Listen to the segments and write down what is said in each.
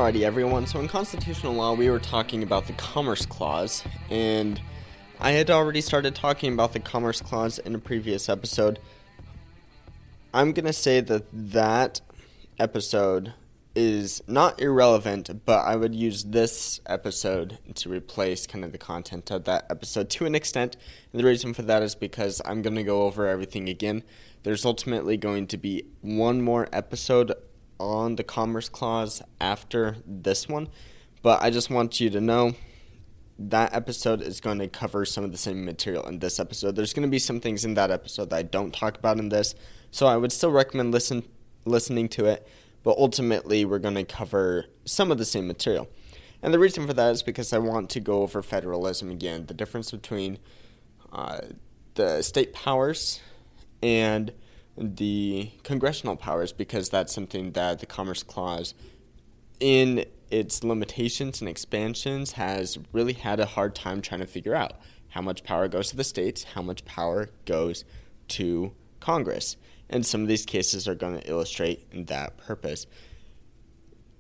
Alrighty, everyone. So in constitutional law, we were talking about the Commerce Clause, and I had already started talking about the Commerce Clause in a previous episode. I'm going to say that episode is not irrelevant, but I would use this episode to replace kind of the content of that episode to an extent. And the reason for that is because I'm going to go over everything again. There's ultimately going to be one more episode on the Commerce Clause after this one, but I just want you to know that episode is going to cover some of the same material in this episode. There's going to be some things in that episode that I don't talk about in this, so I would still recommend listening to it, but ultimately we're going to cover some of the same material. And the reason for that is because I want to go over federalism again, the difference between the state powers and the congressional powers, because that's something that the Commerce Clause, in its limitations and expansions, has really had a hard time trying to figure out. How much power goes to the states, how much power goes to Congress. And some of these cases are going to illustrate that purpose.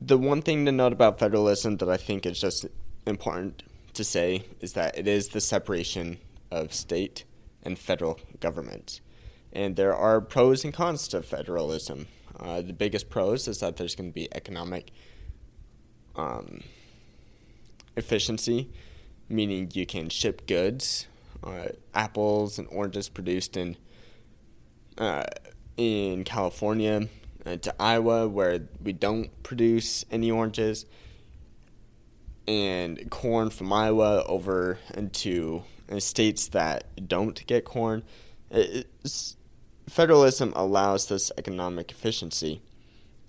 The one thing to note about federalism that I think is just important to say is that it is the separation of state and federal government. And there are pros and cons to federalism. The biggest pros is that there's going to be economic efficiency, meaning you can ship goods, apples and oranges produced in California to Iowa, where we don't produce any oranges, and corn from Iowa over into states that don't get corn. Federalism allows this economic efficiency,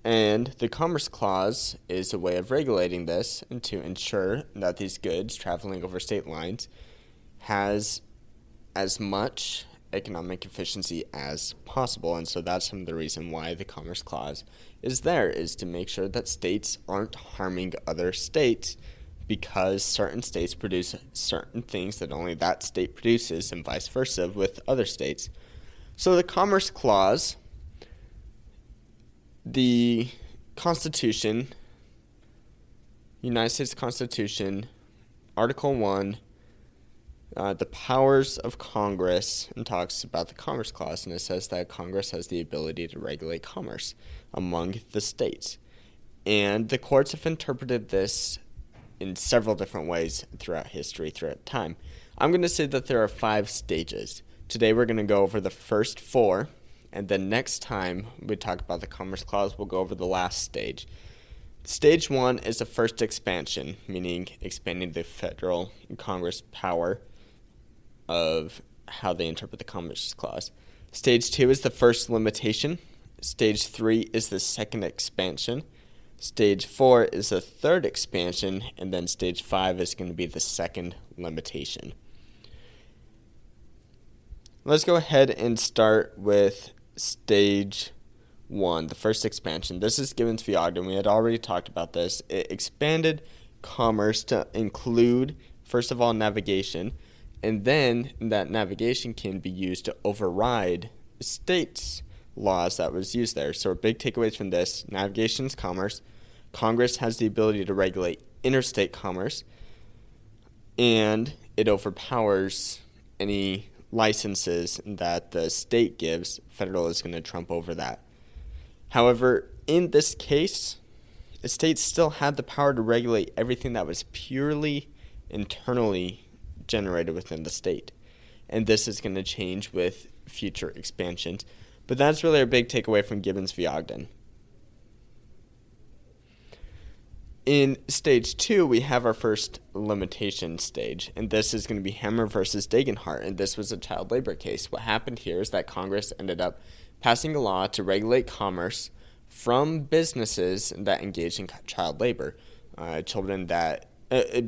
and the Commerce Clause is a way of regulating this and to ensure that these goods traveling over state lines has as much economic efficiency as possible. And so that's some of the reason why the Commerce Clause is there, is to make sure that states aren't harming other states because certain states produce certain things that only that state produces, and vice versa with other states. So the Commerce Clause, the Constitution, United States Constitution, Article 1, the powers of Congress, and talks about the Commerce Clause, and it says that Congress has the ability to regulate commerce among the states. And the courts have interpreted this in several different ways throughout history, throughout time. I'm going to say that there are 5 stages. Today we're going to go over the first 4, and then next time we talk about the Commerce Clause, we'll go over the last stage. Stage 1 is the first expansion, meaning expanding the federal Congress power of how they interpret the Commerce Clause. Stage 2 is the first limitation. Stage 3 is the second expansion. Stage 4 is the third expansion, and then Stage 5 is going to be the second limitation. Let's go ahead and start with Stage 1, the first expansion. This is Gibbons v. Ogden. We had already talked about this. It expanded commerce to include, first of all, navigation, and then that navigation can be used to override states' laws that was used there. So our big takeaways from this: navigation is commerce. Congress has the ability to regulate interstate commerce, and it overpowers any licenses that the state gives. Federal is going to trump over that. However, in this case, the states still had the power to regulate everything that was purely internally generated within the state. And this is going to change with future expansions. But that's really our big takeaway from Gibbons v. Ogden. In Stage 2, we have our first limitation stage, and this is going to be Hammer versus Dagenhart, and this was a child labor case. What happened here is that Congress ended up passing a law to regulate commerce from businesses that engage in child labor,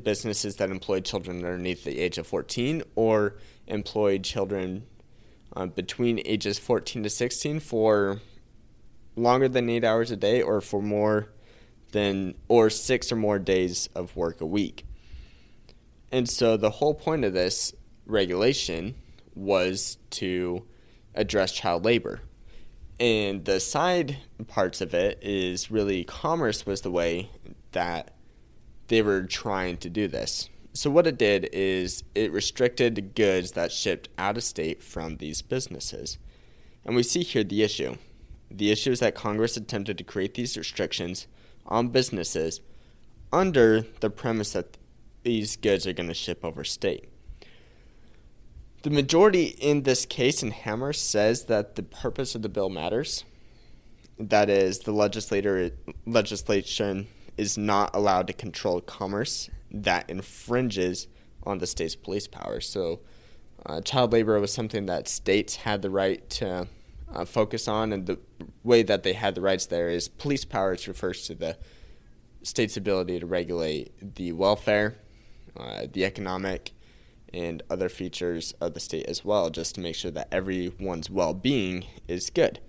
businesses that employed children underneath the age of 14 or employed children between ages 14 to 16 for longer than 8 hours a day or for more than, or 6 or more days of work a week. And so the whole point of this regulation was to address child labor. And the side parts of it is really commerce was the way that they were trying to do this. So what it did is it restricted goods that shipped out of state from these businesses. And we see here the issue. The issue is that Congress attempted to create these restrictions on businesses under the premise that these goods are going to ship over state. The majority in this case in Hammer says that the purpose of the bill matters. That is, the legislation is not allowed to control commerce that infringes on the state's police powers. So child labor was something that states had the right to focus on, and the way that they had the rights there is police powers refers to the state's ability to regulate the welfare, the economic, and other features of the state as well, just to make sure that everyone's well-being is good.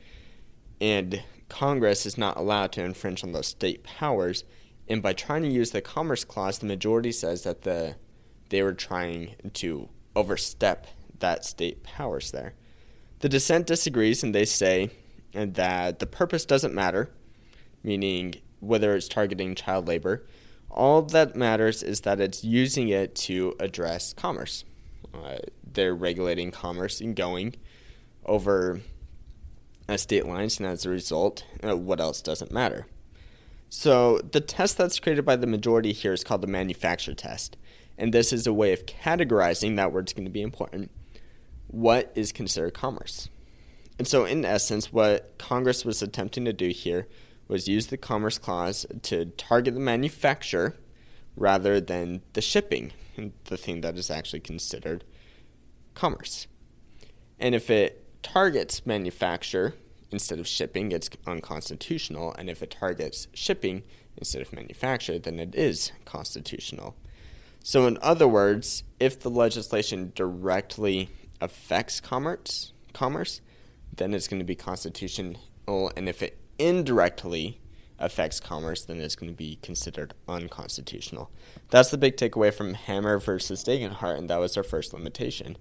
And Congress is not allowed to infringe on those state powers, and by trying to use the Commerce Clause, the majority says that they were trying to overstep that state powers there. The dissent disagrees, and they say that the purpose doesn't matter, meaning whether it's targeting child labor. All that matters is that it's using it to address commerce. They're regulating commerce and going over state lines, and as a result, what else doesn't matter. So the test that's created by the majority here is called the manufacture test, and this is a way of categorizing, that word's going to be important, what is considered commerce. And so in essence, what Congress was attempting to do here was use the Commerce Clause to target the manufacture rather than the shipping, the thing that is actually considered commerce. And if it targets manufacture instead of shipping, it's unconstitutional. And if it targets shipping instead of manufacture, then it is constitutional. So in other words, if the legislation directly affects commerce, then it's going to be constitutional. And if it indirectly affects commerce, then it's going to be considered unconstitutional. That's the big takeaway from Hammer versus Degenhardt, and that was our first limitation.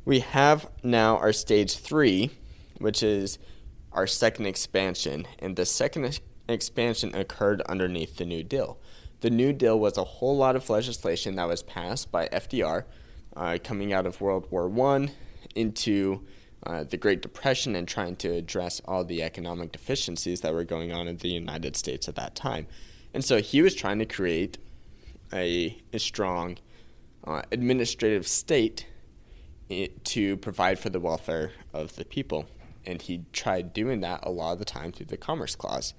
We have now our stage 3, which is our second expansion, and the second expansion occurred underneath the New Deal. The New Deal was a whole lot of legislation that was passed by FDR coming out of World War I into the Great Depression and trying to address all the economic deficiencies that were going on in the United States at that time. And so he was trying to create a strong administrative state to provide for the welfare of the people. And he tried doing that a lot of the time through the Commerce Clause.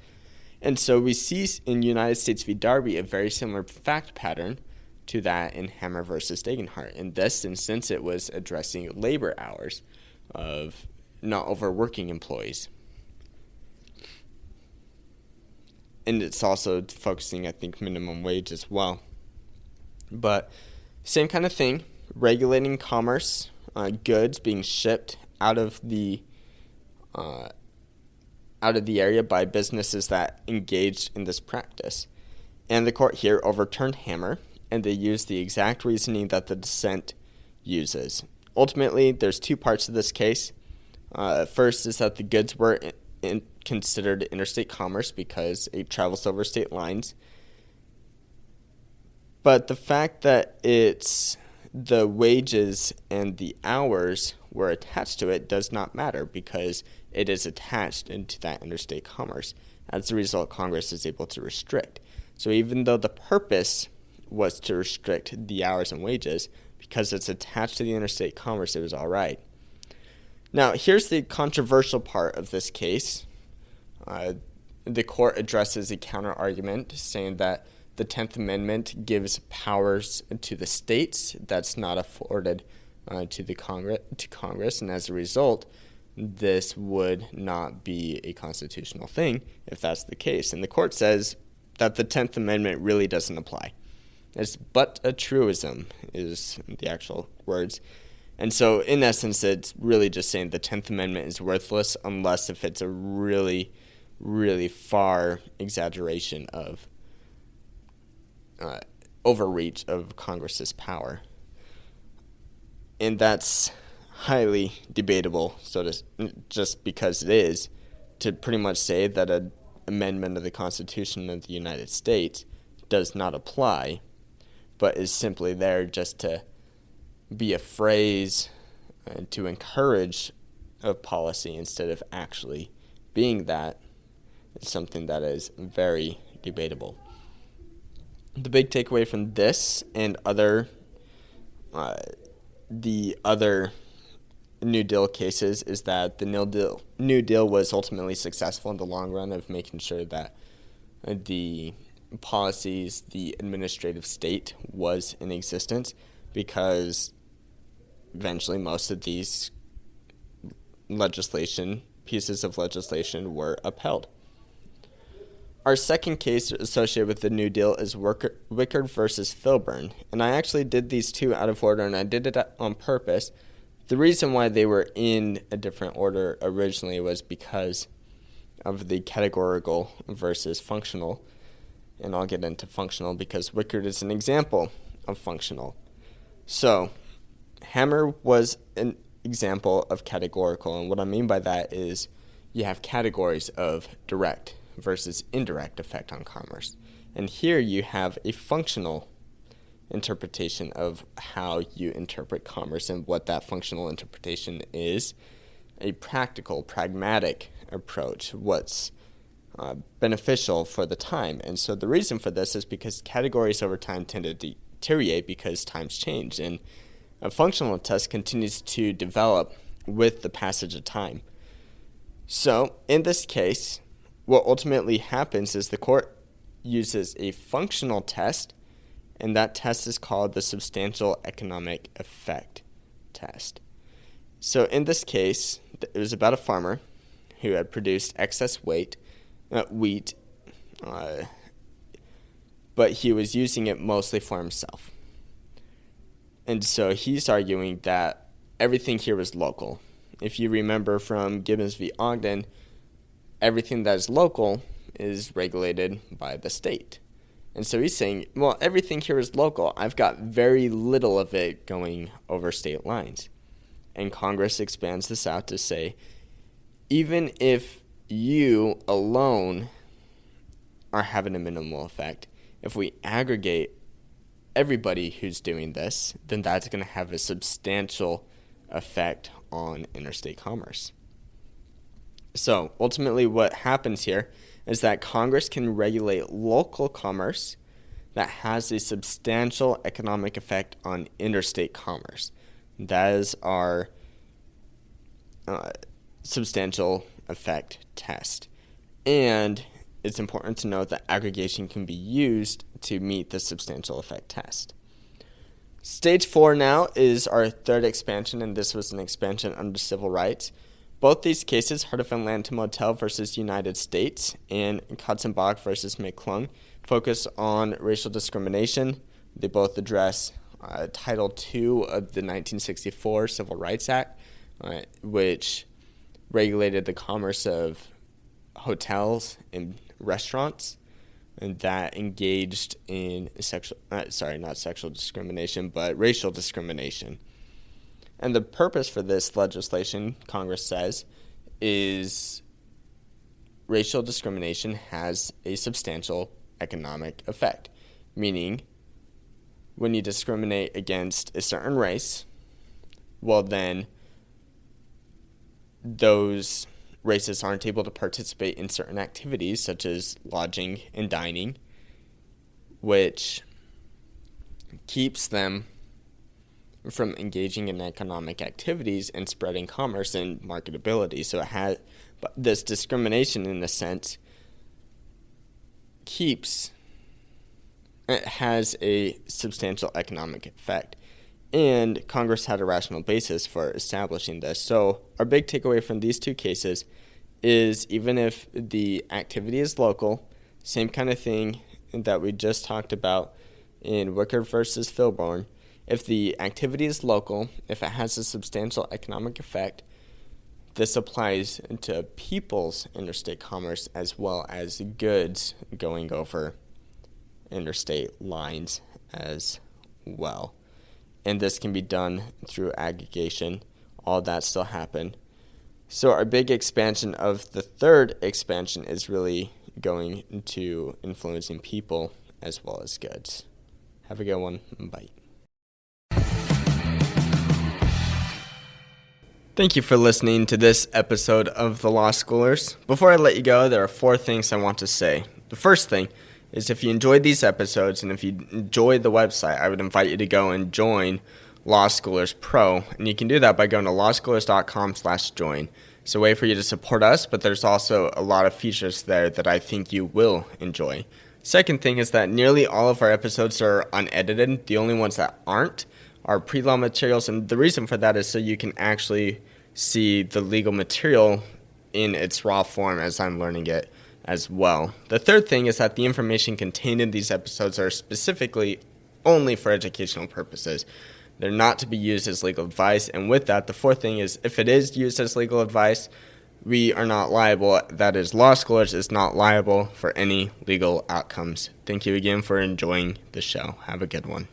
And so we see in United States v. Darby a very similar fact pattern to that in Hammer versus Degenhardt. In this instance, it was addressing labor hours of not overworking employees. And it's also focusing, I think, minimum wage as well. But same kind of thing, regulating commerce, goods being shipped out of the area by businesses that engaged in this practice. And the court here overturned Hammer, and they used the exact reasoning that the dissent uses. Ultimately, there's two parts of this case. First is that the goods were considered interstate commerce because it travels over state lines. But the fact that it's the wages and the hours were attached to it does not matter because it is attached into that interstate commerce. As a result, Congress is able to restrict. So even though the purpose was to restrict the hours and wages, because it's attached to the interstate commerce, it was all right. Now, here's the controversial part of this case. The court addresses a counter-argument saying that the 10th Amendment gives powers to the states that's not afforded to Congress, and as a result, this would not be a constitutional thing if that's the case. And the court says that the 10th Amendment really doesn't apply. It's but a truism is the actual words. And so in essence, it's really just saying the 10th Amendment is worthless unless if it's a really, really far exaggeration of overreach of Congress's power. And that's highly debatable, just because it is. to pretty much say that an amendment of the Constitution of the United States does not apply, but is simply there just to be a phrase to encourage a policy instead of actually being that, is something that is very debatable. The big takeaway from this and the other New Deal cases is that the New Deal was ultimately successful in the long run of making sure that the policies, the administrative state was in existence, because eventually most of these pieces of legislation were upheld. Our second case associated with the New Deal is Wickard versus Filburn, and I actually did these two out of order, and I did it on purpose. The reason why they were in a different order originally was because of the categorical versus functional, and I'll get into functional because Wickard is an example of functional. So, Hammer was an example of categorical, and what I mean by that is you have categories of direct versus indirect effect on commerce. And here you have a functional interpretation of how you interpret commerce, and what that functional interpretation is a practical, pragmatic approach, what's beneficial for the time. And so the reason for this is because categories over time tend to deteriorate because times change, and a functional test continues to develop with the passage of time. So in this case, what ultimately happens is the court uses a functional test, and that test is called the substantial economic effect test. So in this case, it was about a farmer who had produced excess wheat, but he was using it mostly for himself. And so he's arguing that everything here was local. If you remember from Gibbons v. Ogden, everything that is local is regulated by the state. And so he's saying, well, everything here is local. I've got very little of it going over state lines. And Congress expands this out to say, even if you alone are having a minimal effect, if we aggregate everybody who's doing this, then that's going to have a substantial effect on interstate commerce. So ultimately what happens here is that Congress can regulate local commerce that has a substantial economic effect on interstate commerce. That is our substantial effect test. And it's important to note that aggregation can be used to meet the substantial effect test. Stage 4 now is our third expansion, and this was an expansion under civil rights. Both these cases, Heart of Atlanta Motel versus United States and Katzenbach versus McClung, focus on racial discrimination. They both address Title II of the 1964 Civil Rights Act, which regulated the commerce of hotels and restaurants, and that engaged in racial discrimination. And the purpose for this legislation, Congress says, is racial discrimination has a substantial economic effect, meaning when you discriminate against a certain race, well then those races aren't able to participate in certain activities such as lodging and dining, which keeps them from engaging in economic activities and spreading commerce and marketability. So this discrimination, in a sense, has a substantial economic effect. And Congress had a rational basis for establishing this. So our big takeaway from these two cases is, even if the activity is local, same kind of thing that we just talked about in Wickard versus Filburn, if the activity is local, if it has a substantial economic effect, this applies to people's interstate commerce as well as goods going over interstate lines as well. And this can be done through aggregation. All that still happen. So our big expansion of the third expansion is really going into influencing people as well as goods. Have a good one. Bye. Thank you for listening to this episode of The Law Schoolers. Before I let you go, there are 4 things I want to say. The first thing is if you enjoyed these episodes and if you enjoyed the website, I would invite you to go and join Law Schoolers Pro. And you can do that by going to lawschoolers.com/join. It's a way for you to support us, but there's also a lot of features there that I think you will enjoy. Second thing is that nearly all of our episodes are unedited. The only ones that aren't are pre-law materials, and the reason for that is so you can actually see the legal material in its raw form as I'm learning it as well. The third thing is that the information contained in these episodes are specifically only for educational purposes. They're not to be used as legal advice, and with that, the fourth thing is if it is used as legal advice, we are not liable. That is, Law Schoolers is not liable for any legal outcomes. Thank you again for enjoying the show. Have a good one.